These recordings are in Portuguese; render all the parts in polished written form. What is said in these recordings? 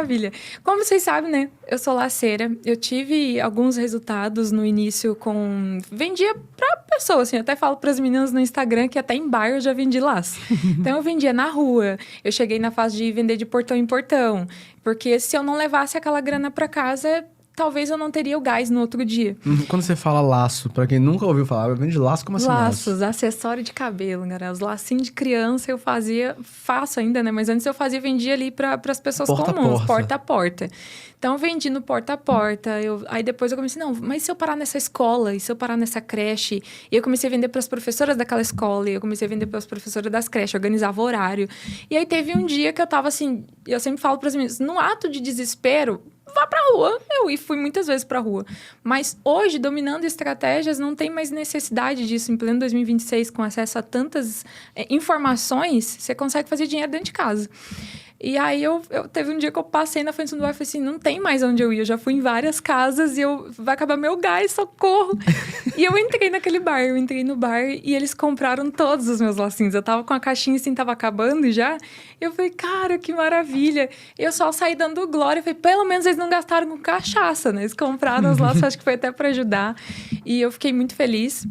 maravilha. Como vocês sabem, né? Eu sou laceira. Eu tive alguns resultados no início com... Vendia pra pessoa, assim. Eu até falo pras meninas no Instagram que até em bar eu já vendi laço. Então, eu vendia na rua. Eu cheguei na fase de vender de portão em portão. Porque se eu não levasse aquela grana pra casa... Talvez eu não teria o gás no outro dia. Quando você fala laço, pra quem nunca ouviu falar, vende laço, como assim Laços, acessório de cabelo, galera. Os lacinhos de criança eu faço ainda, né? Mas antes eu vendia ali para as pessoas comuns, porta a porta. Então, eu vendi no porta a porta. Aí depois eu comecei, não, mas se eu parar nessa escola? E se eu parar nessa creche? E eu comecei a vender para as professoras daquela escola. E eu comecei a vender para as professoras das creches. Organizava horário. E aí teve um dia que eu tava assim... Eu sempre falo para as meninas, no ato de desespero... Vá pra rua. Eu fui muitas vezes pra rua. Mas hoje, dominando estratégias, não tem mais necessidade disso. Em pleno 2026, com acesso a tantas informações, você consegue fazer dinheiro dentro de casa. E aí, teve um dia que eu passei na frente do bar e falei assim, não tem mais onde eu ir. Eu já fui em várias casas e vai acabar meu gás, socorro. E eu entrei naquele bar, eu entrei no bar e eles compraram todos os meus lacinhos. Eu tava com a caixinha assim, tava acabando já. Eu falei, cara, que maravilha. Eu só saí dando glória. Eu falei, pelo menos eles não gastaram com cachaça, né? Eles compraram os laços, acho que foi até pra ajudar. E eu fiquei muito feliz.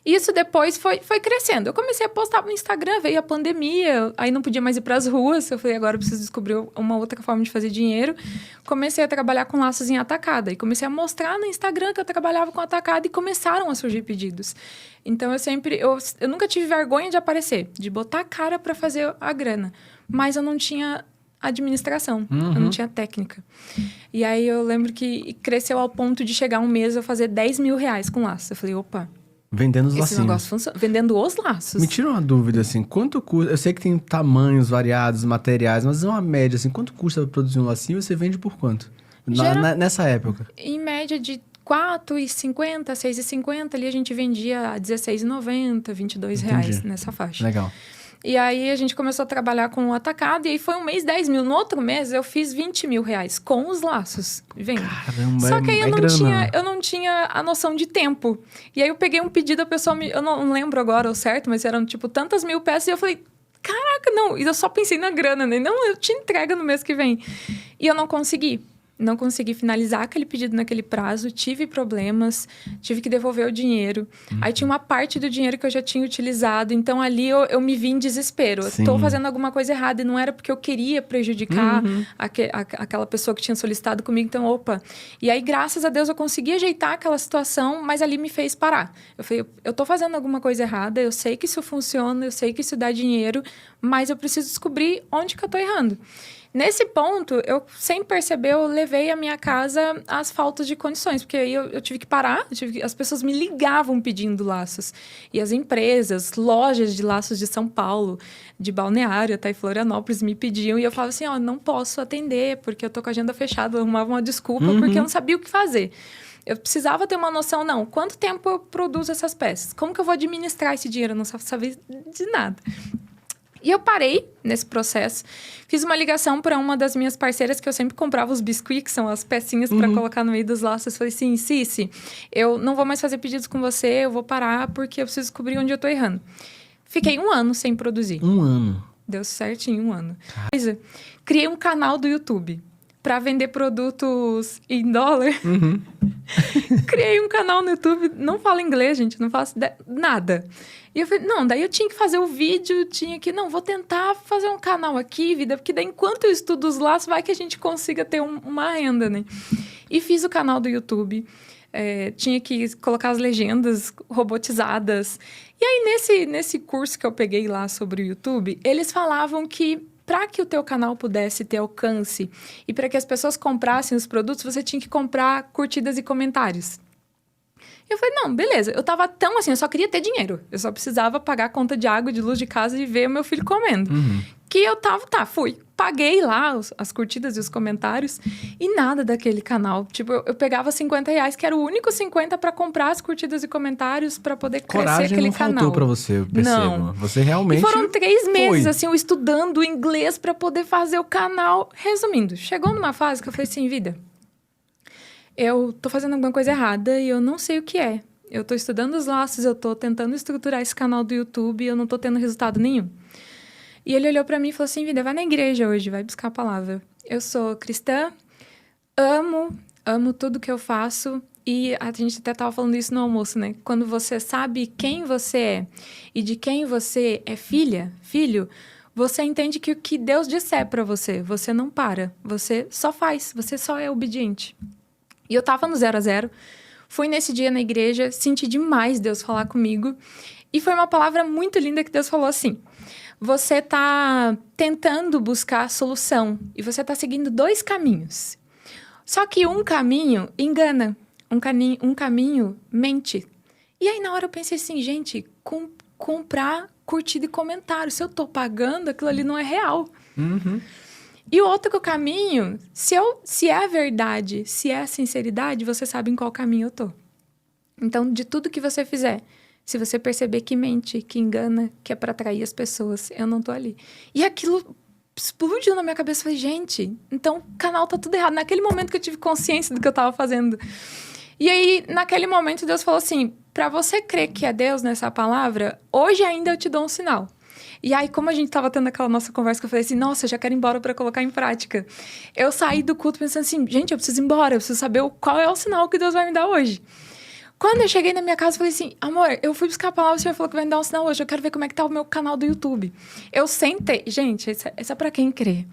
Isso depois foi crescendo. Eu comecei a postar no Instagram, veio a pandemia, aí não podia mais ir para as ruas. Eu falei, agora eu preciso descobrir uma outra forma de fazer dinheiro. Comecei a trabalhar com laços em atacada. E comecei a mostrar no Instagram que eu trabalhava com atacada e começaram a surgir pedidos. Então, eu nunca tive vergonha de aparecer, de botar a cara para fazer a grana. Mas eu não tinha administração, eu não tinha técnica. E aí, eu lembro que cresceu ao ponto de chegar um mês eu fazer 10 mil reais com laços. Eu falei, opa... Vendendo os lacinhos. Esse negócio funciona. Vendendo os laços. Me tira uma dúvida, assim, quanto custa... Eu sei que tem tamanhos variados, materiais, mas é uma média, assim, quanto custa pra produzir um lacinho e você vende por quanto? Nessa época? Em média de R$4,50, R$6,50, ali a gente vendia a R$16,90, R$22 nessa faixa. Legal. E aí, a gente começou a trabalhar com o atacado. E aí, foi um mês 10 mil. No outro mês, eu fiz 20 mil reais com os laços. Vendo? Caramba, só que aí, eu não tinha a noção de tempo. E aí, eu peguei um pedido, a pessoa eu não lembro agora o certo, mas eram, tipo, tantas mil peças. E eu falei, caraca, não. E eu só pensei na grana, né? Não, eu te entrego no mês que vem. E eu não consegui. Não consegui finalizar aquele pedido naquele prazo, tive problemas, tive que devolver o dinheiro. Aí tinha uma parte do dinheiro que eu já tinha utilizado, então ali eu me vi em desespero. Eu tô fazendo alguma coisa errada e não era porque eu queria prejudicar aquela pessoa que tinha solicitado comigo, então opa. E aí, graças a Deus, eu consegui ajeitar aquela situação, mas ali me fez parar. Eu falei, eu tô fazendo alguma coisa errada, eu sei que isso funciona, eu sei que isso dá dinheiro, mas eu preciso descobrir onde que eu tô errando. Nesse ponto, eu, sem perceber, eu levei a minha casa às faltas de condições. Porque aí eu tive que parar, as pessoas me ligavam pedindo laços. E as empresas, lojas de laços de São Paulo, de Balneário, até Florianópolis, me pediam. E eu falava assim, não posso atender, porque eu tô com a agenda fechada. Eu arrumava uma desculpa, porque eu não sabia o que fazer. Eu precisava ter uma noção, quanto tempo eu produzo essas peças? Como que eu vou administrar esse dinheiro? Eu não sabia de nada. E eu parei nesse processo, fiz uma ligação para uma das minhas parceiras que eu sempre comprava os biscuits, que são as pecinhas para colocar no meio dos laços. Falei assim, Cici, eu não vou mais fazer pedidos com você, eu vou parar porque eu preciso descobrir onde eu tô errando. Fiquei 1 ano sem produzir. 1 ano? Deu certinho 1 ano. Criei um canal do YouTube para vender produtos em dólar. Criei um canal no YouTube, não falo inglês, gente, não faço nada. E eu falei, daí eu tinha que fazer o vídeo, vou tentar fazer um canal aqui, vida, porque daí enquanto eu estudo os laços, vai que a gente consiga ter uma renda, né? E fiz o canal do YouTube, tinha que colocar as legendas robotizadas. E aí, nesse curso que eu peguei lá sobre o YouTube, eles falavam que para que o teu canal pudesse ter alcance e para que as pessoas comprassem os produtos, você tinha que comprar curtidas e comentários. Eu falei, não, beleza. Eu tava tão assim, eu só queria ter dinheiro. Eu só precisava pagar a conta de água, de luz de casa e ver o meu filho comendo. Que eu fui. Paguei lá as curtidas e os comentários e nada daquele canal. Tipo, eu pegava R$50, que era o único 50 para comprar as curtidas e comentários para poder crescer aquele canal. Coragem não faltou para você, eu percebo. Não. Você realmente... E foram 3 meses, assim, eu estudando inglês para poder fazer o canal. Resumindo, chegou numa fase que eu falei assim, vida, eu tô fazendo alguma coisa errada e eu não sei o que é. Eu tô estudando os laços, eu tô tentando estruturar esse canal do YouTube e eu não tô tendo resultado nenhum. E ele olhou pra mim e falou assim, vida, vai na igreja hoje, vai buscar a palavra. eu sou cristã, amo tudo que eu faço. E a gente até estava falando isso no almoço, né? Quando você sabe quem você é e de quem você é filho, você entende que o que Deus disser para você, você não para. Você só faz, você só é obediente. E eu tava no 0 a 0, fui nesse dia na igreja, senti demais Deus falar comigo. E foi uma palavra muito linda que Deus falou assim: você tá tentando buscar a solução e você tá seguindo 2 caminhos. Só que um caminho engana. Um caminho mente. E aí, na hora, eu pensei assim, gente, comprar curtida e comentário. Se eu tô pagando, aquilo ali não é real. Uhum. E o outro caminho, se é a verdade, se é a sinceridade, você sabe em qual caminho eu tô. Então, de tudo que você fizer, se você perceber que mente, que engana, que é pra atrair as pessoas, eu não tô ali. E aquilo explodiu na minha cabeça. Eu falei, gente, então o canal tá tudo errado. Naquele momento que eu tive consciência do que eu tava fazendo. E aí, naquele momento, Deus falou assim, pra você crer que é Deus nessa palavra, hoje ainda eu te dou um sinal. E aí, como a gente tava tendo aquela nossa conversa, que eu falei assim, nossa, eu já quero ir embora pra colocar em prática. Eu saí do culto pensando assim, gente, eu preciso ir embora, eu preciso saber qual é o sinal que Deus vai me dar hoje. Quando eu cheguei na minha casa, eu falei assim, amor, eu fui buscar a palavra, o Senhor falou que vai me dar um sinal hoje, eu quero ver como é que tá o meu canal do YouTube. Eu sentei, gente, essa é pra quem crê.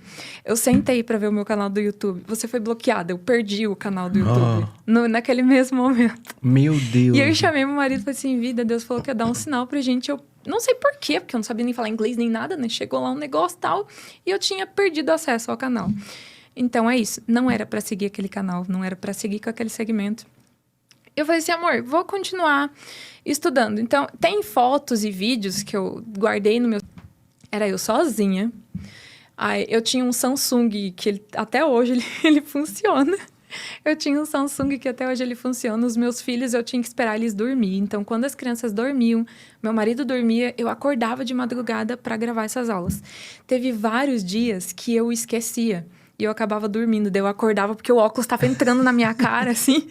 Eu sentei pra ver o meu canal do YouTube. Você foi bloqueada, eu perdi o canal do YouTube. Naquele mesmo momento. Meu Deus. E eu chamei meu marido e falei assim, vida, Deus falou que ia dar um sinal pra gente. Eu não sei por quê, porque eu não sabia nem falar inglês nem nada, né? Chegou lá um negócio e tal, e eu tinha perdido acesso ao canal. Então é isso, não era pra seguir aquele canal, não era pra seguir com aquele segmento. Eu falei assim, amor, vou continuar estudando. Então, tem fotos e vídeos que eu guardei no meu... Era eu sozinha. Aí, eu tinha um Samsung que até hoje ele funciona. Eu tinha um Samsung que até hoje ele funciona. Os meus filhos, eu tinha que esperar eles dormir. Então, quando as crianças dormiam, meu marido dormia, eu acordava de madrugada para gravar essas aulas. Teve vários dias que eu esquecia. E eu acabava dormindo, daí eu acordava porque o óculos estava entrando na minha cara, assim.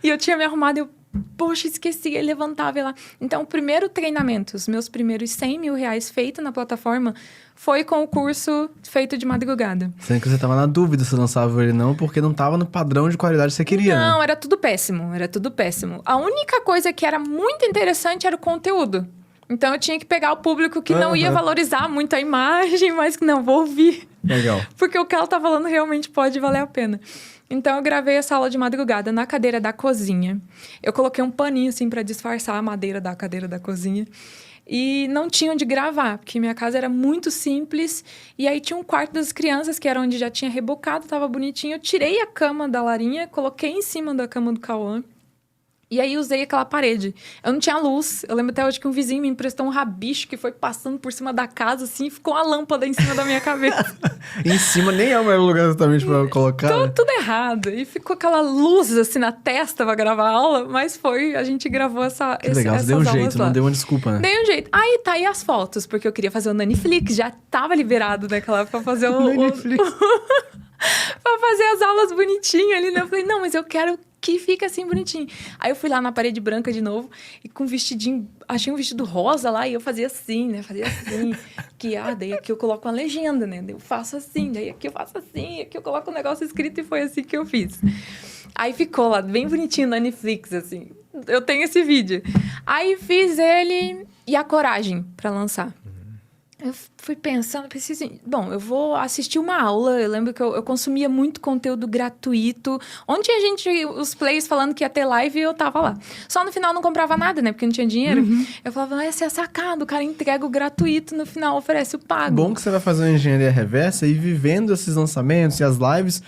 E eu tinha me arrumado e eu, poxa, esqueci. Ele levantava e lá. Então, o primeiro treinamento, os meus primeiros 100 mil reais feito na plataforma, foi com o curso feito de madrugada. Sendo que você estava na dúvida se lançava ele não, porque não estava no padrão de qualidade que você queria, Não, né? era tudo péssimo, era tudo péssimo. A única coisa que era muito interessante era o conteúdo. Então, eu tinha que pegar o público que não ia valorizar muito a imagem, mas que não, vou ouvir. Legal. Porque o que ela tá falando realmente pode valer a pena. Então, eu gravei essa aula de madrugada na cadeira da cozinha. Eu coloquei um paninho, assim, pra disfarçar a madeira da cadeira da cozinha. E não tinha onde gravar, porque minha casa era muito simples. E aí, tinha um quarto das crianças, que era onde já tinha rebocado, tava bonitinho. Eu tirei a cama da Larinha, coloquei em cima da cama do Cauã. E aí, usei aquela parede. Eu não tinha luz. Eu lembro até hoje que um vizinho me emprestou um rabicho que foi passando por cima da casa, assim, e ficou uma lâmpada em cima da minha cabeça. Em cima nem é o melhor lugar exatamente pra colocar. Então, tudo errado. E ficou aquela luz, assim, na testa pra gravar a aula, mas foi, a gente gravou Que legal, você deu um jeito, não deu uma desculpa, né? Dei um jeito. Aí, tá aí as fotos, porque eu queria fazer o Naniflix, já tava liberado naquela época pra fazer o... Naniflix. pra fazer as aulas bonitinhas ali, né? Eu falei, não, mas eu quero que fique assim bonitinho. Aí eu fui lá na parede branca de novo e com um vestidinho, achei um vestido rosa lá e eu fazia assim, né? Fazia assim, daí aqui eu coloco uma legenda, né? Eu faço assim, daí aqui eu faço assim, aqui eu coloco um negócio escrito e foi assim que eu fiz. Aí ficou lá, bem bonitinho na Netflix, assim. Eu tenho esse vídeo. Aí fiz ele e a coragem pra lançar. Eu fui pensando, pensei assim, bom, eu vou assistir uma aula. Eu lembro que eu consumia muito conteúdo gratuito. Onde tinha gente, os players falando que ia ter live, eu tava lá. Só no final não comprava nada, né? Porque não tinha dinheiro. Eu falava, essa é a sacada, o cara entrega o gratuito, no final oferece o pago. Bom que você vai fazer uma engenharia reversa e vivendo esses lançamentos e as lives,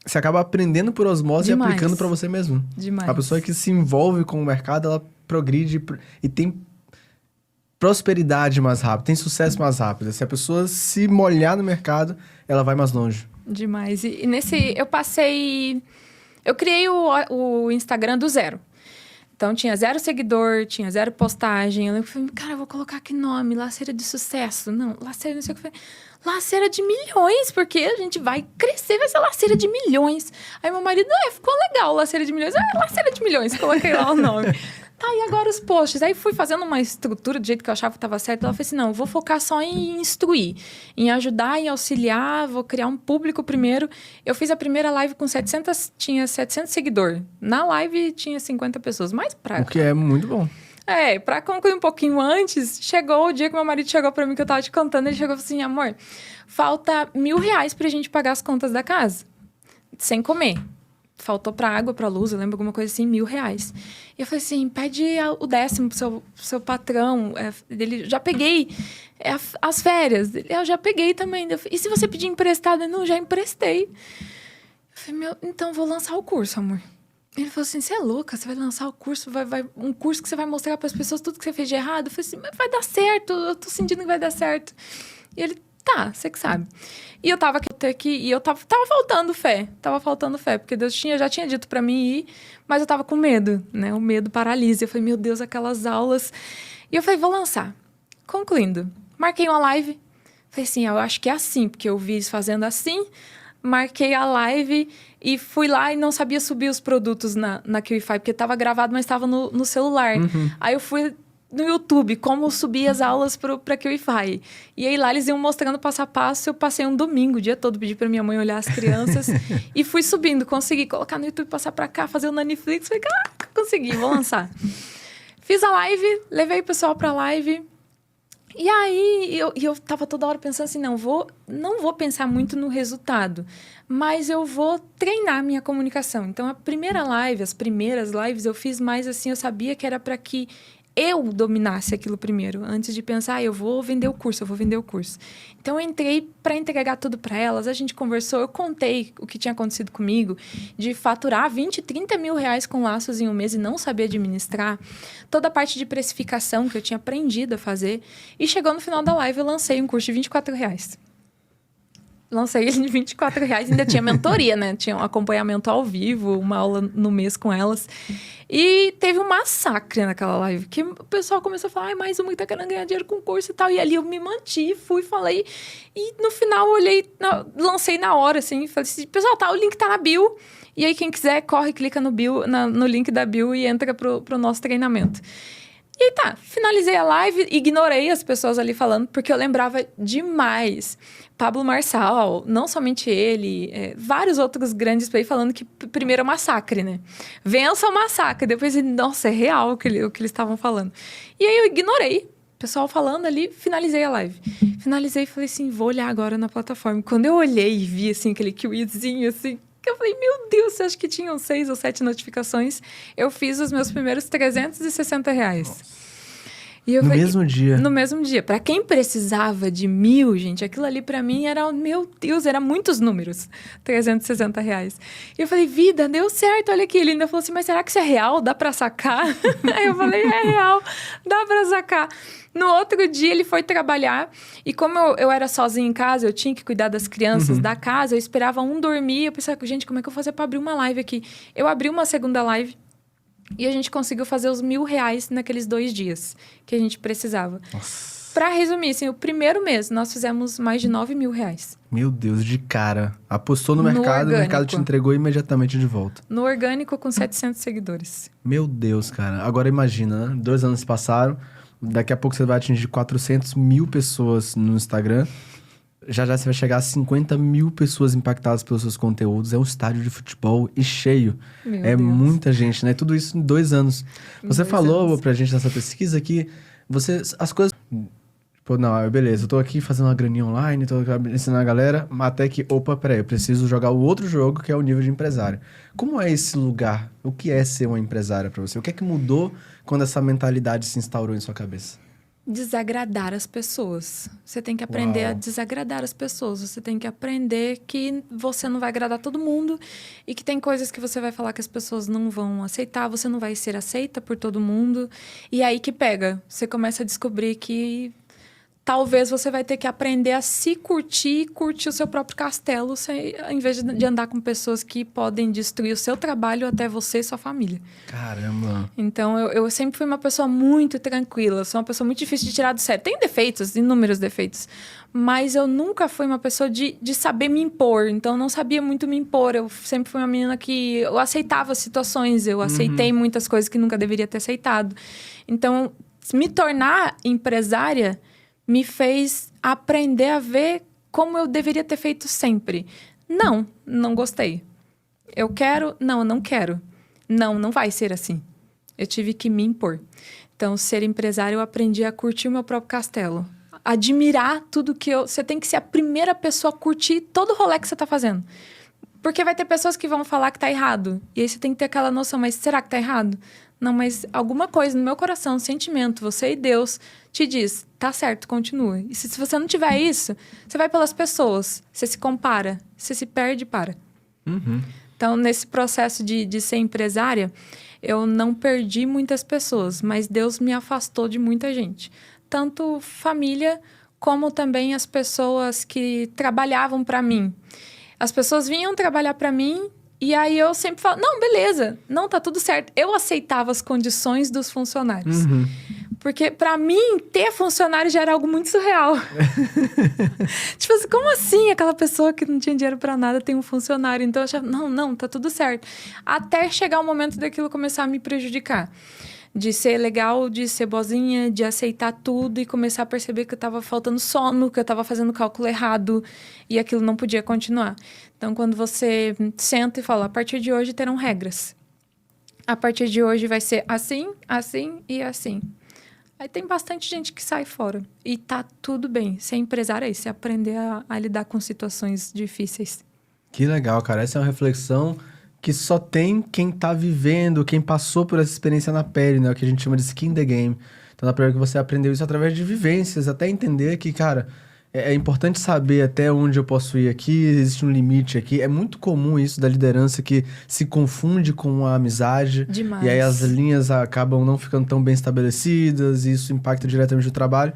você acaba aprendendo por osmose e aplicando pra você mesmo. Demais. A pessoa que se envolve com o mercado, ela progride e tem prosperidade mais rápido, tem sucesso mais rápido. Se a pessoa se molhar no mercado, ela vai mais longe. Demais. E nesse, eu criei o Instagram do zero. Então, tinha 0 seguidor, tinha 0 postagem. Eu falei, cara, eu vou colocar que nome? Laceira de sucesso. Não, laceira não sei o que. Laceira de milhões, porque a gente vai crescer, vai ser laceira de milhões. Aí meu marido, ficou legal, laceira de milhões. Laceira de milhões, coloquei lá o nome. Tá e agora os posts? Aí fui fazendo uma estrutura do jeito que eu achava que estava certo. Ela falou assim, não, eu vou focar só em instruir, em ajudar, em auxiliar, vou criar um público primeiro. Eu fiz a primeira live com 700 seguidores. Na live tinha 50 pessoas, mais pra... O que é muito bom. Pra concluir um pouquinho antes, chegou o dia que meu marido chegou pra mim, que eu tava te contando, ele chegou e falou assim, amor, falta R$1.000 pra gente pagar as contas da casa, sem comer. Faltou pra água, pra luz, eu lembro alguma coisa assim, R$1.000. E eu falei assim, pede o 10º pro seu patrão. Ele, já peguei as férias. Eu já peguei também. E se você pedir emprestado? Não, já emprestei. Eu falei, então vou lançar o curso, amor. Ele falou assim, você é louca, você vai lançar o curso, um curso que você vai mostrar para as pessoas tudo que você fez de errado. Eu falei assim, mas vai dar certo, eu tô sentindo que vai dar certo. E ele, tá, você que sabe. E eu tava faltando fé, porque Deus já tinha dito para mim ir, mas eu tava com medo, né? O medo paralisa. Eu falei, meu Deus, aquelas aulas. E eu falei, vou lançar. Concluindo, marquei uma live. Falei assim, eu acho que é assim, porque eu vi eles fazendo assim. Marquei a live e fui lá e não sabia subir os produtos na QIFI, porque estava gravado, mas estava no celular. Uhum. Aí eu fui no YouTube, como subir as aulas para QIFI. E aí lá eles iam mostrando passo a passo. Eu passei um domingo, o dia todo, pedi para minha mãe olhar as crianças. E fui subindo, consegui colocar no YouTube, passar para cá, fazer o Naniflix. Falei, caraca, consegui, vou lançar. Fiz a live, levei o pessoal para a live. E aí, eu tava toda hora pensando assim, não vou pensar muito no resultado, mas eu vou treinar a minha comunicação. Então, as primeiras lives eu fiz mais assim, eu sabia que era para que eu dominasse aquilo primeiro, antes de pensar, eu vou vender o curso. Então, eu entrei para entregar tudo para elas, a gente conversou, eu contei o que tinha acontecido comigo, de faturar 20, 30 mil reais com laços em um mês e não saber administrar, toda a parte de precificação que eu tinha aprendido a fazer, e chegou no final da live, eu lancei um curso de 24 reais. Lancei ele de 24 reais, ainda tinha mentoria, né? Tinha um acompanhamento ao vivo, uma aula no mês com elas. E teve um massacre naquela live, que o pessoal começou a falar, ai, mais uma que tá querendo ganhar dinheiro com curso e tal. E ali eu me mantive, falei. E no final eu olhei, lancei na hora, assim, falei assim, pessoal, o link tá na bio. E aí quem quiser, corre, clica no link da bio e entra pro nosso treinamento. E finalizei a live, ignorei as pessoas ali falando, porque eu lembrava demais. Pablo Marçal, não somente ele, vários outros grandes players falando que primeiro é um massacre, né? Vença o massacre. Depois, nossa, é real o que eles estavam falando. E aí eu ignorei o pessoal falando ali, finalizei a live. Finalizei e falei assim, vou olhar agora na plataforma. Quando eu olhei e vi, assim, aquele QIzinho, assim, eu falei, meu Deus, você acha que tinham 6 ou 7 notificações? Eu fiz os meus primeiros 360 reais. Nossa. E eu falei, mesmo dia? No mesmo dia. Para quem precisava de 1.000, gente, aquilo ali para mim era, meu Deus, era muitos números. 360 reais. E eu falei, vida, deu certo, olha aqui. Ele ainda falou assim, mas será que isso é real? Dá para sacar? Aí eu falei, é real, dá para sacar. No outro dia, ele foi trabalhar. E como eu era sozinha em casa, eu tinha que cuidar das crianças da casa, eu esperava um dormir. Eu pensava, gente, como é que eu vou fazer para abrir uma live aqui? Eu abri uma segunda live. E a gente conseguiu fazer os 1.000 reais naqueles 2 dias que a gente precisava. Nossa. Pra resumir, assim, o primeiro mês nós fizemos mais de 9.000 reais. Meu Deus, de cara. Apostou no mercado, o mercado te entregou imediatamente de volta. No orgânico, com 700 seguidores. Meu Deus, cara. Agora imagina, né? 2 anos se passaram, daqui a pouco você vai atingir 400 mil pessoas no Instagram. Já você vai chegar a 50 mil pessoas impactadas pelos seus conteúdos. É um estádio de futebol e cheio. Meu Deus. Muita gente, né? Tudo isso em 2 anos. Você falou pra gente nessa pesquisa que as coisas... Pô, não, beleza, eu tô aqui fazendo uma graninha online, tô ensinando a galera, mas até que, peraí, eu preciso jogar o outro jogo, que é o nível de empresário. Como é esse lugar? O que é ser uma empresária pra você? O que é que mudou quando essa mentalidade se instaurou em sua cabeça? Desagradar as pessoas. Você tem que aprender a desagradar as pessoas. Você tem que aprender que você não vai agradar todo mundo e que tem coisas que você vai falar que as pessoas não vão aceitar. Você não vai ser aceita por todo mundo. E aí que pega. Você começa a descobrir que talvez você vai ter que aprender a se curtir e curtir o seu próprio castelo, em vez de andar com pessoas que podem destruir o seu trabalho, até você e sua família. Caramba! Então, eu sempre fui uma pessoa muito tranquila, sou uma pessoa muito difícil de tirar do sério. Tem defeitos, inúmeros defeitos, mas eu nunca fui uma pessoa de saber me impor, então eu não sabia muito me impor. Eu sempre fui uma menina que eu aceitava situações, eu aceitei muitas coisas que nunca deveria ter aceitado. Então, me tornar empresária me fez aprender a ver como eu deveria ter feito sempre. Não gostei. Eu quero? Não, eu não quero. Não vai ser assim. Eu tive que me impor. Então, ser empresária, eu aprendi a curtir o meu próprio castelo. Admirar tudo que eu... Você tem que ser a primeira pessoa a curtir todo o rolê que você está fazendo. Porque vai ter pessoas que vão falar que tá errado. E aí você tem que ter aquela noção, mas será que tá errado? Não, mas alguma coisa no meu coração, sentimento, você e Deus, te diz, tá certo, continua. E se você não tiver isso, você vai pelas pessoas, você se compara, você se perde e para. Então, nesse processo de ser empresária, eu não perdi muitas pessoas, mas Deus me afastou de muita gente. Tanto família, como também as pessoas que trabalhavam para mim. As pessoas vinham trabalhar para mim e aí eu sempre falo, não, beleza, não, tá tudo certo. Eu aceitava as condições dos funcionários. Porque para mim, ter funcionário já era algo muito surreal. Tipo assim, como assim aquela pessoa que não tinha dinheiro para nada tem um funcionário? Então eu achava, não, tá tudo certo. Até chegar o momento daquilo começar a me prejudicar. De ser legal, de ser boazinha, de aceitar tudo e começar a perceber que eu estava faltando sono, que eu estava fazendo o cálculo errado e aquilo não podia continuar. Então, quando você senta e fala, a partir de hoje terão regras. A partir de hoje vai ser assim, assim e assim. Aí tem bastante gente que sai fora. E tá tudo bem. Ser empresário é isso, é aprender a lidar com situações difíceis. Que legal, cara. Essa é uma reflexão que só tem quem tá vivendo, quem passou por essa experiência na pele, né? O que a gente chama de skin in the game. Então, dá pra ver que você aprendeu isso através de vivências, até entender que, cara, é importante saber até onde eu posso ir aqui, existe um limite aqui. É muito comum isso da liderança que se confunde com a amizade. Demais. E aí as linhas acabam não ficando tão bem estabelecidas, e isso impacta diretamente o trabalho.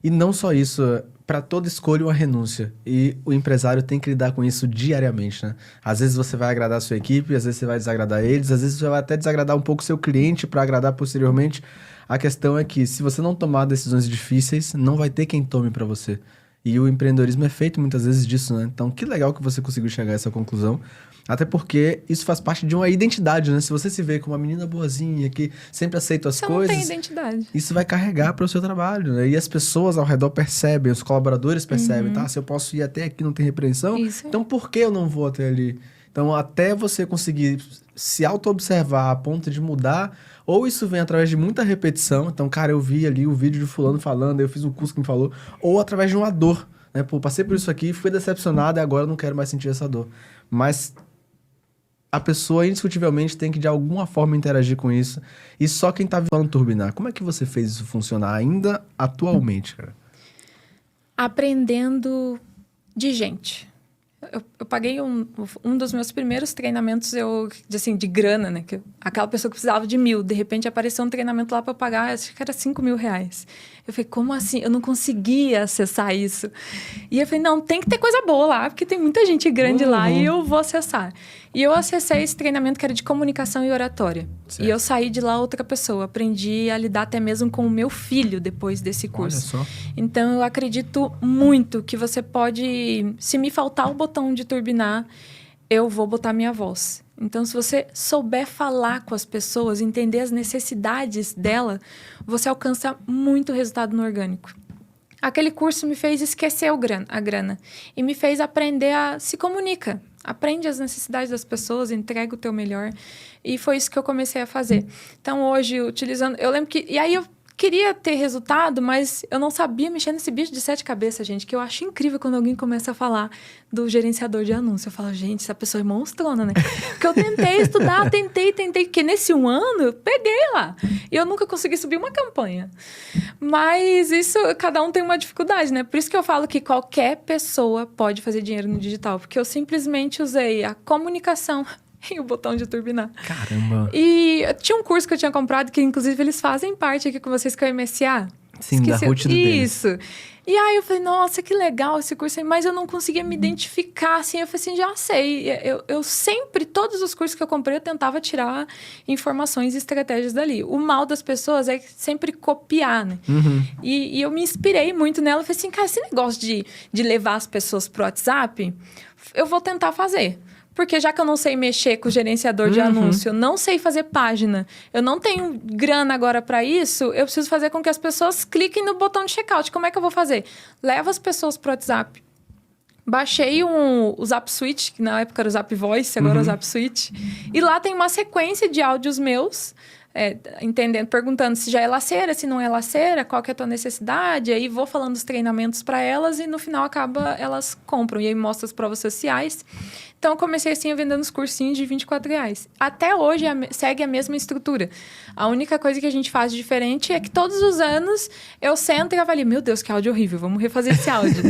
E não só isso, para toda escolha uma renúncia. E o empresário tem que lidar com isso diariamente, né? Às vezes você vai agradar a sua equipe, às vezes você vai desagradar eles, às vezes você vai até desagradar um pouco o seu cliente para agradar posteriormente. A questão é que se você não tomar decisões difíceis, não vai ter quem tome para você. E o empreendedorismo é feito muitas vezes disso, né? Então, que legal que você conseguiu chegar a essa conclusão. Até porque isso faz parte de uma identidade, né? Se você se vê como uma menina boazinha, que sempre aceita as coisas... Você não tem identidade. Isso vai carregar para o seu trabalho, né? E as pessoas ao redor percebem, os colaboradores percebem, tá? Se eu posso ir até aqui, não tem repreensão, então por que eu não vou até ali? Então, até você conseguir se auto-observar a ponto de mudar, ou isso vem através de muita repetição. Então, cara, eu vi ali o vídeo de fulano falando, eu fiz um curso que me falou, ou através de uma dor, né? Pô, passei por isso aqui, fui decepcionado e agora eu não quero mais sentir essa dor. Mas a pessoa, indiscutivelmente, tem que, de alguma forma, interagir com isso. E só quem tá vivendo turbinar. Como é que você fez isso funcionar ainda atualmente, cara? Aprendendo de gente. Eu paguei um dos meus primeiros treinamentos, de grana, né? Aquela pessoa que precisava de 1.000, de repente apareceu um treinamento lá para eu pagar, acho que era R$5.000. Eu falei, como assim? Eu não conseguia acessar isso. E eu falei, não, tem que ter coisa boa lá, porque tem muita gente grande lá e eu vou acessar. E eu acessei esse treinamento que era de comunicação e oratória. Certo. E eu saí de lá outra pessoa. Aprendi a lidar até mesmo com o meu filho depois desse curso. Olha só. Então, eu acredito muito que você pode... Se me faltar o botão de turbinar, eu vou botar minha voz. Então, se você souber falar com as pessoas, entender as necessidades dela, você alcança muito resultado no orgânico. Aquele curso me fez esquecer a grana e me fez aprender a se comunicar. Aprende as necessidades das pessoas, entrega o teu melhor. E foi isso que eu comecei a fazer. Então, hoje, utilizando... Eu lembro que... E aí, eu queria ter resultado, mas eu não sabia mexer nesse bicho de 7 cabeças, gente. Que eu acho incrível quando alguém começa a falar do gerenciador de anúncio. Eu falo, gente, essa pessoa é monstrona, né? Porque eu tentei estudar, tentei. Porque nesse 1 ano, eu peguei lá. E eu nunca consegui subir uma campanha. Mas isso, cada um tem uma dificuldade, né? Por isso que eu falo que qualquer pessoa pode fazer dinheiro no digital. Porque eu simplesmente usei a comunicação... e o botão de turbinar. Caramba! E tinha um curso que eu tinha comprado, que inclusive eles fazem parte aqui com vocês, que é o MSA. Sim, da Ruth do Denis. Isso. E aí eu falei, nossa, que legal esse curso aí, mas eu não conseguia me identificar, assim, eu falei assim, já sei, eu sempre, todos os cursos que eu comprei, eu tentava tirar informações e estratégias dali. O mal das pessoas é sempre copiar, né? E eu me inspirei muito nela, eu falei assim, cara, esse negócio de levar as pessoas pro WhatsApp, eu vou tentar fazer. Porque já que eu não sei mexer com o gerenciador de anúncio, eu não sei fazer página, eu não tenho grana agora para isso, eu preciso fazer com que as pessoas cliquem no botão de checkout. Como é que eu vou fazer? Levo as pessoas pro WhatsApp. Baixei o Zap Suite, que na época era o Zap Voice, agora é o Zap Suite. E lá tem uma sequência de áudios meus, perguntando se já é laceira, se não é laceira, qual que é a tua necessidade. Aí vou falando os treinamentos para elas e no final elas compram. E aí mostro as provas sociais. Então, eu comecei assim, vendendo os cursinhos de R$24. Até hoje, segue a mesma estrutura. A única coisa que a gente faz de diferente é que todos os anos eu sento e avalio. Meu Deus, que áudio horrível, vamos refazer esse áudio.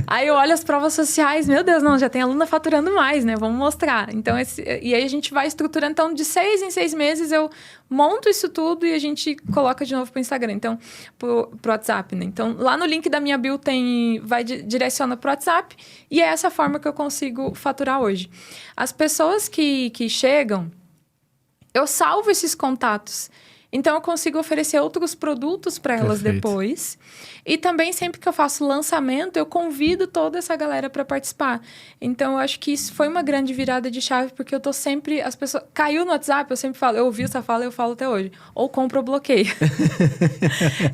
Aí eu olho as provas sociais, meu Deus, não, já tem aluna faturando mais, né? Vamos mostrar. Então, e aí a gente vai estruturando. Então, de 6 em 6 meses, eu monto isso tudo e a gente coloca de novo pro Instagram. Então, pro WhatsApp, né? Então, lá no link da minha bio direciona pro WhatsApp e é essa forma que eu consigo faturar hoje. As pessoas que chegam, eu salvo esses contatos. Então, eu consigo oferecer outros produtos para elas depois. E também, sempre que eu faço lançamento, eu convido toda essa galera para participar. Então, eu acho que isso foi uma grande virada de chave, porque eu tô sempre... As pessoas... Caiu no WhatsApp, eu sempre falo... Eu ouvi essa fala, eu falo até hoje. Ou compra ou bloqueia.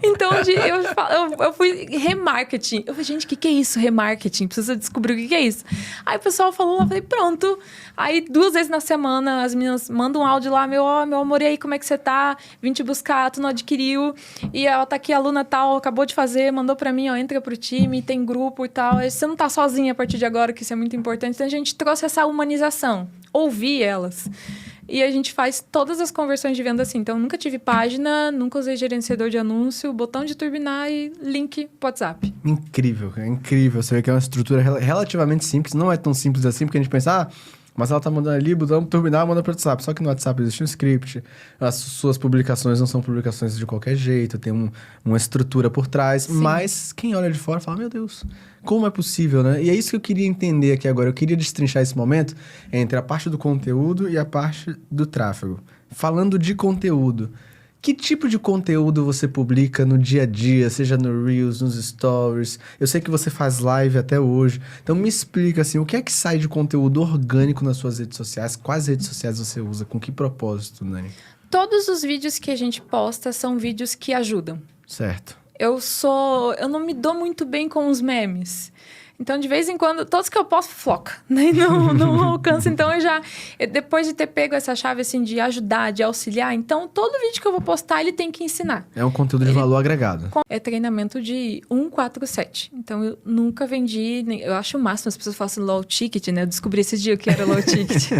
Então, eu fui remarketing. Eu falei, gente, o que é isso, remarketing? Precisa descobrir o que é isso. Aí o pessoal falou, eu falei, pronto. Aí, 2 vezes na semana, as meninas mandam um áudio lá, meu amor, e aí, como é que você tá? Vim te buscar, tu não adquiriu. E ela tá aqui, a aluna tal, acabou de fazer, mandou pra mim, entra pro time, tem grupo e tal. Você não tá sozinha a partir de agora, que isso é muito importante. Então, a gente trouxe essa humanização. Ouvir elas. E a gente faz todas as conversões de venda assim. Então, nunca tive página, nunca usei gerenciador de anúncio, botão de turbinar e link pro WhatsApp. Incrível, é incrível. Você vê que é uma estrutura relativamente simples. Não é tão simples assim, porque a gente pensa... Mas ela tá mandando ali, botão turbinar, manda pro WhatsApp. Só que no WhatsApp existe um script. As suas publicações não são publicações de qualquer jeito. Tem uma estrutura por trás. Sim. Mas quem olha de fora fala, meu Deus, como é possível, né? E é isso que eu queria entender aqui agora. Eu queria destrinchar esse momento entre a parte do conteúdo e a parte do tráfego. Falando de conteúdo. Que tipo de conteúdo você publica no dia a dia, seja no Reels, nos Stories? Eu sei que você faz live até hoje. Então me explica assim, o que é que sai de conteúdo orgânico nas suas redes sociais? Quais redes sociais você usa? Com que propósito, Nani? Todos os vídeos que a gente posta são vídeos que ajudam. Certo. Eu não me dou muito bem com os memes. Então, de vez em quando, todos que eu posto, floca. Né? Não alcanço. Então, depois de ter pego essa chave, assim, de ajudar, de auxiliar, então, todo vídeo que eu vou postar, ele tem que ensinar. É um conteúdo de valor agregado. É treinamento de 147. Então, eu nunca vendi... Eu acho o máximo, as pessoas falam assim, low ticket, né? Eu descobri esse dia que era low ticket.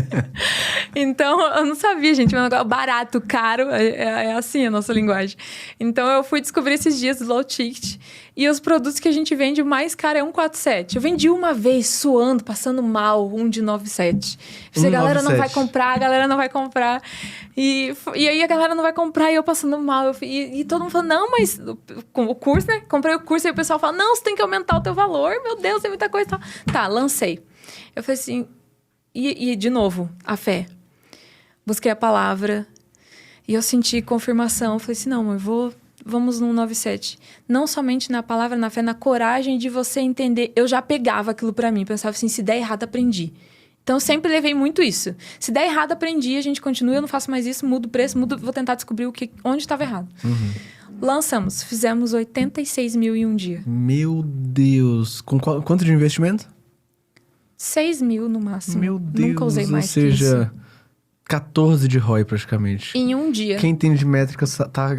Então, eu não sabia, gente. Um negócio barato, caro, é assim a nossa linguagem. Então, eu fui descobrir esses dias low ticket. E os produtos que a gente vende, o mais caro é 147. Eu vendi uma vez, suando, passando mal, um de 97. A galera não vai comprar, a galera não vai comprar. E aí a galera não vai comprar e eu passando mal. E todo mundo falando, não, mas com o curso, né? Comprei o curso e o pessoal fala, não, você tem que aumentar o teu valor. Meu Deus, tem muita coisa. Tá, lancei. Eu falei assim, e de novo, a fé. Busquei a palavra e eu senti confirmação. Eu falei assim, não, vamos no 97. Não somente na palavra, na fé, na coragem de você entender. Eu já pegava aquilo pra mim. Pensava assim, se der errado, aprendi. Então, eu sempre levei muito isso. Se der errado, aprendi, a gente continua, eu não faço mais isso, mudo o preço, vou tentar descobrir onde estava errado. Lançamos, fizemos 86 mil em um dia. Meu Deus! Com quanto de investimento? 6 mil no máximo. Meu Deus! Nunca usei mais que isso. 14 de ROI praticamente. Em um dia. Quem entende de métrica tá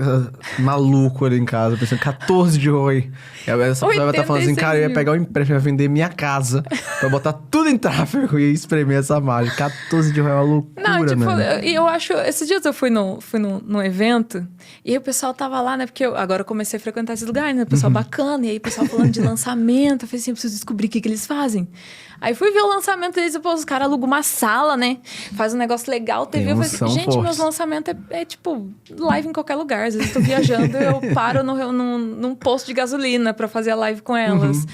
maluco ali em casa, pensando 14 de ROI. Essa pessoa vai estar falando assim, cara, eu ia pegar o empréstimo, ia vender minha casa pra botar tudo em tráfego e espremer essa margem. 14 de ROI é uma loucura, não, tipo, né? E eu acho... Esses dias eu fui num evento e aí o pessoal tava lá, né? Porque agora eu comecei a frequentar esses lugares, né? O pessoal bacana. E aí o pessoal falando de lançamento. Eu falei assim, eu preciso descobrir o que eles fazem. Aí fui ver o lançamento deles e, pô, os caras alugam uma sala, né? Faz um negócio legal, TV. Eu falei, gente, meus lançamentos é tipo live em qualquer lugar. Às vezes eu tô viajando, eu paro num posto de gasolina pra fazer a live com elas.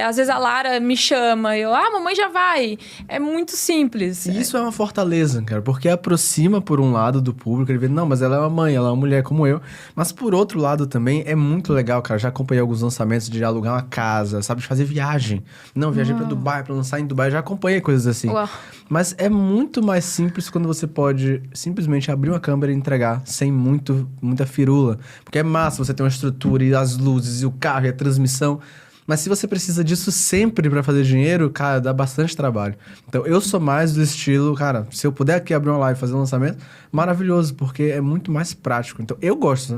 Às vezes a Lara me chama, mamãe já vai. É muito simples. E isso é uma fortaleza, cara, porque aproxima por um lado do público, ele vê, não, mas ela é uma mãe, ela é uma mulher como eu. Mas por outro lado também é muito legal, cara. Já acompanhei alguns lançamentos de alugar uma casa, sabe, de fazer viagem. Não, viajei pra Dubai, pra lançar em Dubai, já acompanhei coisas assim. Uau. Mas é muito mais simples quando você pode simplesmente abrir uma câmera e entregar sem muita firula. Porque é massa você ter uma estrutura e as luzes e o carro e a transmissão. Mas se você precisa disso sempre pra fazer dinheiro, cara, dá bastante trabalho. Então, eu sou mais do estilo, cara, se eu puder aqui abrir uma live e fazer um lançamento, maravilhoso, porque é muito mais prático. Então, eu gosto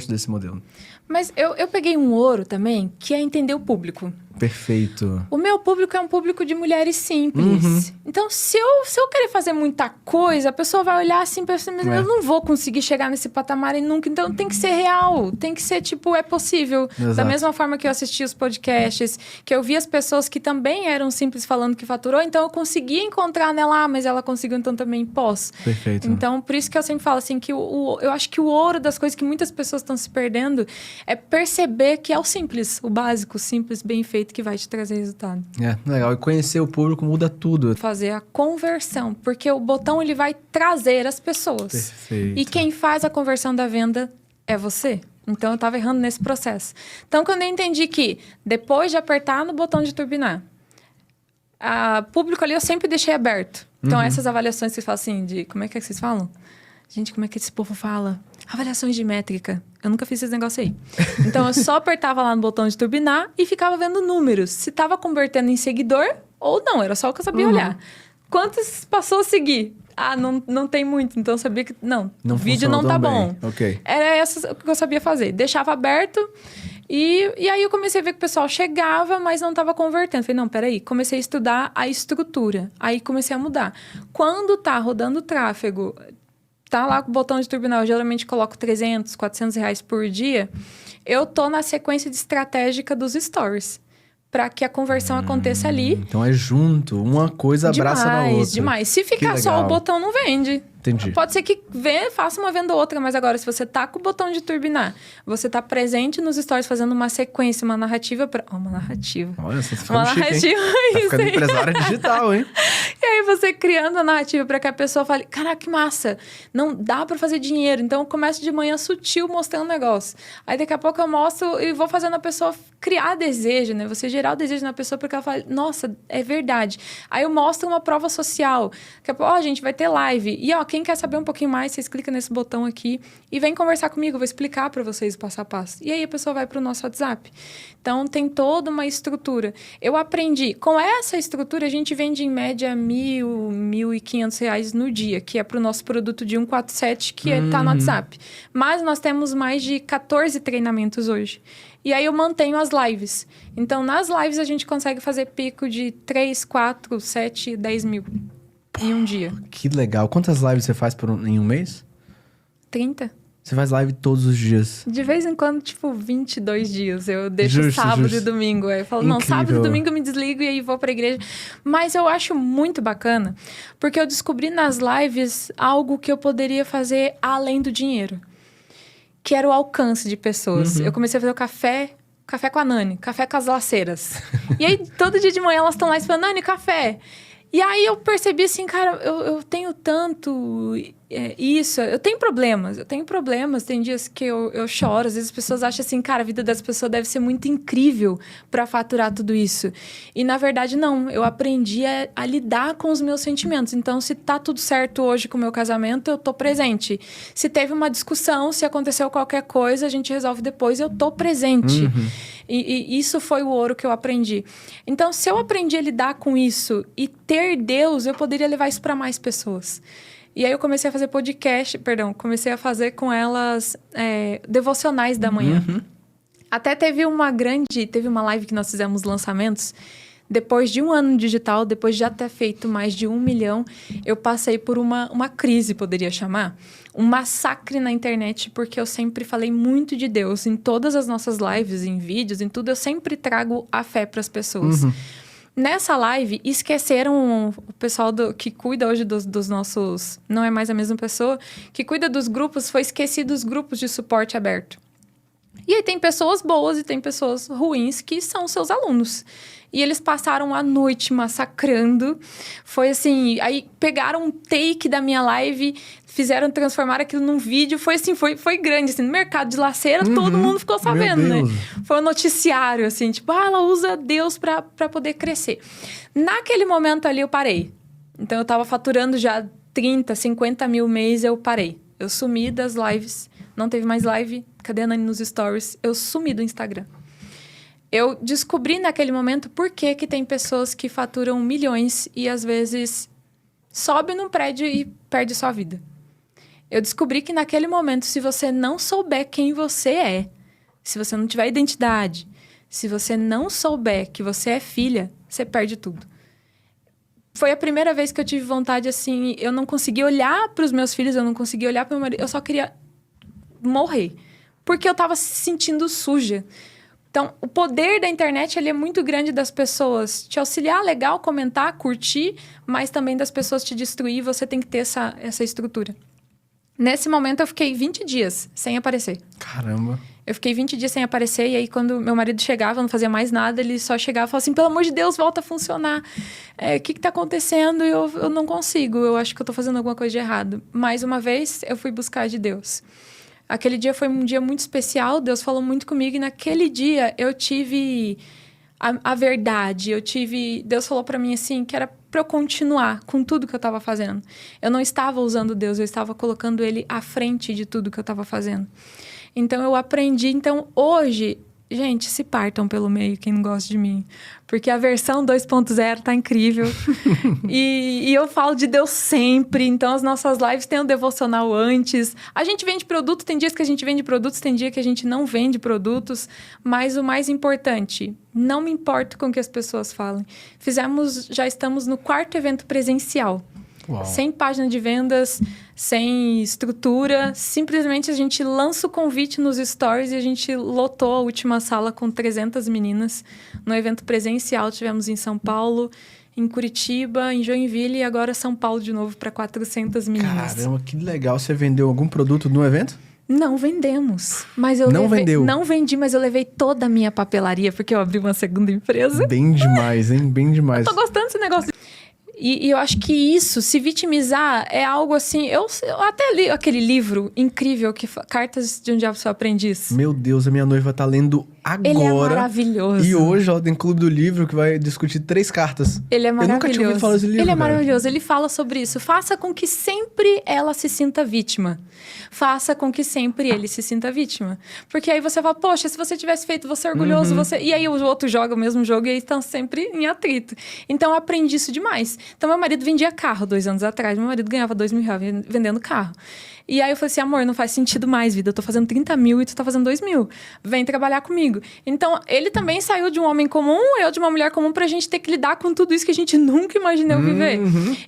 desse modelo. Mas eu peguei um ouro também, que é entender o público. Perfeito. O meu público é um público de mulheres simples. Então, se eu querer fazer muita coisa, a pessoa vai olhar assim e pensar, mas eu não vou conseguir chegar nesse patamar nunca. Então, tem que ser real. Tem que ser, tipo, é possível. Exato. Da mesma forma que eu assisti os podcasts, que eu vi as pessoas que também eram simples falando que faturou. Então, eu consegui encontrar nela, mas ela conseguiu, então também posso. Perfeito. Então, por isso que eu sempre falo assim, que eu acho que o ouro das coisas que muitas pessoas estão se perdendo é perceber que é o simples, o básico, simples, bem feito, que vai te trazer resultado. Legal. E conhecer o público muda tudo. Fazer a conversão, porque o botão ele vai trazer as pessoas. Perfeito. E quem faz a conversão da venda é você. Então, eu estava errando nesse processo. Então, quando eu entendi que depois de apertar no botão de turbinar, público ali eu sempre deixei aberto. Então, essas avaliações que vocês falam assim, de... Como é que vocês falam? Gente, como é que esse povo fala? Avaliações de métrica. Eu nunca fiz esse negócio aí. Então, eu só apertava lá no botão de turbinar e ficava vendo números. Se estava convertendo em seguidor ou não. Era só o que eu sabia olhar. Quantos passou a seguir? Não tem muito. Então, eu sabia que... Não, o vídeo não tá bom. Okay. Era essa que eu sabia fazer. Deixava aberto... E aí eu comecei a ver que o pessoal chegava, mas não estava convertendo. Falei, não, peraí. Comecei a estudar a estrutura. Aí comecei a mudar. Quando tá rodando tráfego... Tá lá com o botão de turbinar, eu geralmente coloco 300, 400 reais por dia. Eu tô na sequência de estratégica dos stories. Para que a conversão aconteça ali. Então é junto, uma coisa abraça na outra. Demais. Se ficar só o botão, não vende. Entendi. Pode ser que faça uma venda ou outra, mas agora, se você tá com o botão de turbinar, você tá presente nos stories fazendo uma sequência, uma narrativa uma narrativa. Olha, você tá ficando chique, narrativa, hein? Tá ficando empresária digital, hein? E aí você criando a narrativa para que a pessoa fale, caraca, que massa, não dá para fazer dinheiro. Então eu começo de manhã sutil mostrando um negócio. Aí daqui a pouco eu mostro e vou fazendo a pessoa criar desejo, né? Você gerar o desejo na pessoa porque ela fala, nossa, é verdade. Aí eu mostro uma prova social. Daqui a pouco, gente, vai ter live. E quem quer saber um pouquinho mais, vocês clicam nesse botão aqui e vem conversar comigo, eu vou explicar para vocês passo a passo. E aí a pessoa vai para o nosso WhatsApp. Então, tem toda uma estrutura. Eu aprendi. Com essa estrutura, a gente vende em média R$1.000, R$1.500 no dia, que é para o nosso produto de 147, que está no WhatsApp. Mas nós temos mais de 14 treinamentos hoje. E aí eu mantenho as lives. Então, nas lives, a gente consegue fazer pico de 3, 4, 7, 10 mil. Em um dia. Que legal. Quantas lives você faz em um mês? 30. Você faz live todos os dias? De vez em quando, tipo, 22 dias. Eu deixo sábado e domingo. Aí eu falo, não, sábado e domingo eu me desligo e aí vou pra igreja. Mas eu acho muito bacana, porque eu descobri nas lives algo que eu poderia fazer além do dinheiro. Que era o alcance de pessoas. Eu comecei a fazer o café com a Nani, café com as laceiras. E aí, todo dia de manhã elas estão lá e falam, Nani, café. E aí eu percebi assim, cara, eu tenho tanto isso, eu tenho problemas, tem dias que eu choro, às vezes as pessoas acham assim, cara, a vida das pessoas deve ser muito incrível para faturar tudo isso. E na verdade não, eu aprendi a lidar com os meus sentimentos. Então, se tá tudo certo hoje com o meu casamento, eu tô presente. Se teve uma discussão, se aconteceu qualquer coisa, a gente resolve depois, eu tô presente. E isso foi o ouro que eu aprendi. Então, se eu aprendi a lidar com isso e ter Deus, eu poderia levar isso para mais pessoas. E aí eu comecei a fazer comecei a fazer com elas devocionais da manhã. Até teve uma live que nós fizemos lançamentos. Depois de um ano digital, depois de já ter feito mais de 1 milhão, eu passei por uma crise, poderia chamar. Um massacre na internet, porque eu sempre falei muito de Deus. Em todas as nossas lives, em vídeos, em tudo, eu sempre trago a fé para as pessoas. Nessa live, esqueceram o pessoal que cuida hoje dos nossos... Não é mais a mesma pessoa. Que cuida dos grupos, foi esquecido os grupos de suporte aberto. E aí tem pessoas boas e tem pessoas ruins que são seus alunos. E eles passaram a noite massacrando. Foi assim... Aí pegaram um take da minha live, transformar aquilo num vídeo. Foi assim, foi grande. Assim, no mercado de laceira, todo mundo ficou sabendo, né? Foi um noticiário, assim. Tipo, ela usa Deus pra poder crescer. Naquele momento ali, eu parei. Então, eu tava faturando já 30, 50 mil mês, eu parei. Eu sumi das lives. Não teve mais live. Cadê a Nani nos stories? Eu sumi do Instagram. Eu descobri naquele momento por que tem pessoas que faturam milhões e, às vezes, sobe num prédio e perde sua vida. Eu descobri que naquele momento, se você não souber quem você é, se você não tiver identidade, se você não souber que você é filha, você perde tudo. Foi a primeira vez que eu tive vontade, assim, eu não conseguia olhar para os meus filhos, eu não conseguia olhar para o meu marido, eu só queria morrer. Porque eu estava se sentindo suja. Então, o poder da internet, ele é muito grande das pessoas te auxiliar, legal, comentar, curtir, mas também das pessoas te destruir, você tem que ter essa estrutura. Nesse momento, eu fiquei 20 dias sem aparecer. Caramba! Eu fiquei 20 dias sem aparecer, e aí quando meu marido chegava, não fazia mais nada, ele só chegava e falava assim, pelo amor de Deus, volta a funcionar. O que tá acontecendo? E eu não consigo, eu acho que eu tô fazendo alguma coisa de errado. Mais uma vez, eu fui buscar de Deus. Aquele dia foi um dia muito especial, Deus falou muito comigo, e naquele dia eu tive a verdade, Deus falou pra mim assim, que era pra eu continuar com tudo que eu tava fazendo. Eu não estava usando Deus, eu estava colocando Ele à frente de tudo que eu tava fazendo. Então, eu aprendi. Então, hoje, gente, se partam pelo meio, quem não gosta de mim. Porque a versão 2.0 tá incrível. e eu falo de Deus sempre. Então, as nossas lives têm um devocional antes. A gente vende produto, tem dias que a gente vende produtos, tem dia que a gente não vende produtos. Mas o mais importante, não me importo com o que as pessoas falem. Já estamos no 4º evento presencial. Uau. Sem página de vendas, sem estrutura. Simplesmente a gente lança o convite nos stories e a gente lotou a última sala com 300 meninas. No evento presencial tivemos em São Paulo, em Curitiba, em Joinville e agora São Paulo de novo para 400 meninas. Caramba, que legal. Você vendeu algum produto no evento? Não vendemos. Mas vendeu? Não vendi, mas eu levei toda a minha papelaria porque eu abri uma segunda empresa. Bem demais, hein? Bem demais. Eu tô gostando desse negócio. E eu acho que isso, se vitimizar, é algo assim... Eu até li aquele livro incrível, Cartas de um Diabo Seu Aprendiz. Meu Deus, a minha noiva tá lendo agora. Ele é maravilhoso. E hoje ela tem Clube do Livro que vai discutir 3 cartas. Ele é maravilhoso. Eu nunca tinha ouvido falar desse livro, Ele é maravilhoso. Ele fala sobre isso. Faça com que sempre ela se sinta vítima. Faça com que sempre ele se sinta vítima. Porque aí você fala, poxa, se você tivesse feito, você é orgulhoso, você... E aí o outro joga o mesmo jogo e aí estão sempre em atrito. Então eu aprendi isso demais. Então meu marido vendia carro 2 anos atrás. Meu marido ganhava R$2.000 vendendo carro. E aí eu falei assim, amor, não faz sentido mais, vida. Eu tô fazendo 30 mil e tu tá fazendo 2.000. Vem trabalhar comigo. Então, ele também saiu de um homem comum, eu de uma mulher comum, pra gente ter que lidar com tudo isso que a gente nunca imaginou viver.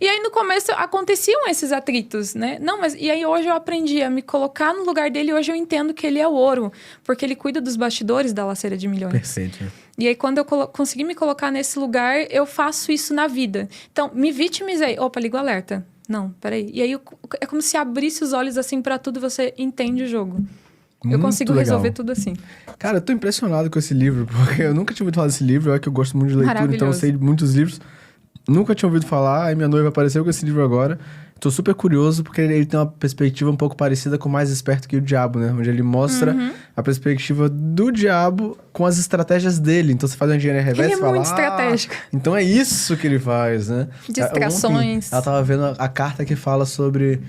E aí, no começo, aconteciam esses atritos, né? Não, mas... E aí, hoje eu aprendi a me colocar no lugar dele e hoje eu entendo que ele é o ouro. Porque ele cuida dos bastidores da laceira de milhões. Perfeito. E aí, quando eu consegui me colocar nesse lugar, eu faço isso na vida. Então, me vitimizei. Opa, liga o alerta. Não, peraí. E aí, é como se abrisse os olhos assim pra tudo e você entende o jogo. Eu consigo resolver tudo assim. Cara, eu tô impressionado com esse livro, porque eu nunca tinha ouvido falar desse livro. É que eu gosto muito de leitura, então eu sei de muitos livros. Nunca tinha ouvido falar, aí minha noiva apareceu com esse livro agora. Tô super curioso, porque ele tem uma perspectiva um pouco parecida com Mais Esperto que o Diabo, né? Onde ele mostra a perspectiva do diabo com as estratégias dele. Então, você faz uma engenharia reversa e fala... Ele é muito estratégico. Então, é isso que ele faz, né? Distrações. Ontem, ela tava vendo a carta que fala sobre...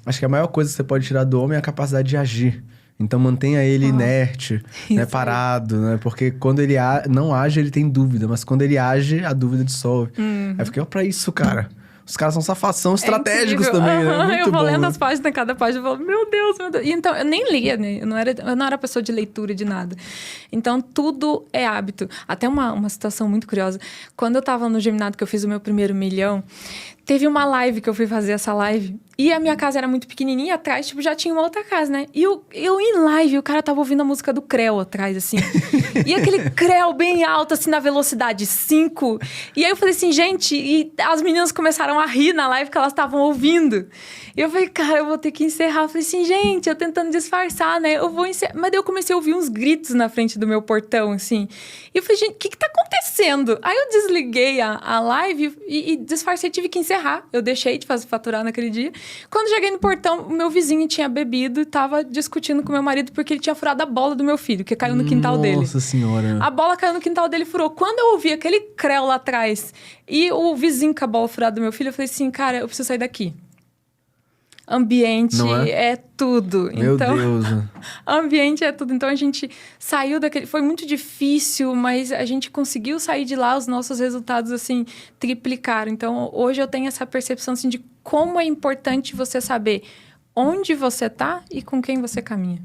Acho que a maior coisa que você pode tirar do homem é a capacidade de agir. Então, mantenha ele inerte, né, parado, né? Porque quando ele não age, ele tem dúvida. Mas quando ele age, a dúvida dissolve. Aí eu fiquei, pra isso, cara. Os caras são safação estratégicos também, né? Muito eu vou bom, lendo né? as páginas, cada página, eu falo, meu Deus. E então, eu nem lia, né? Eu não era pessoa de leitura, de nada. Então, tudo é hábito. Até uma situação muito curiosa. Quando eu tava no Geminado, que eu fiz o meu primeiro 1 milhão, teve uma live que eu fui fazer essa live. E a minha casa era muito pequenininha, atrás, tipo, já tinha uma outra casa, né? E eu em live, o cara tava ouvindo a música do Creu atrás, assim. E aquele Creu bem alto, assim, na velocidade 5. E aí eu falei assim, gente... E as meninas começaram a rir na live que elas estavam ouvindo. E eu falei, cara, eu vou ter que encerrar. Eu falei assim, gente, eu tentando disfarçar, né? Eu vou encerrar. Mas daí eu comecei a ouvir uns gritos na frente do meu portão, assim. E eu falei, gente, o que tá acontecendo? Aí eu desliguei a live e disfarcei, tive que encerrar. Eu deixei de faturar naquele dia. Quando cheguei no portão, o meu vizinho tinha bebido e tava discutindo com meu marido porque ele tinha furado a bola do meu filho, que caiu no quintal dele. Nossa Senhora. A bola caiu no quintal dele e furou. Quando eu ouvi aquele Creu lá atrás e o vizinho com a bola furada do meu filho, eu falei assim, cara, eu preciso sair daqui. Ambiente é tudo. Meu então, Deus. Ambiente é tudo. Então, a gente saiu daquele... Foi muito difícil, mas a gente conseguiu sair de lá. Os nossos resultados, assim, triplicaram. Então, hoje eu tenho essa percepção, assim, de como é importante você saber onde você tá e com quem você caminha.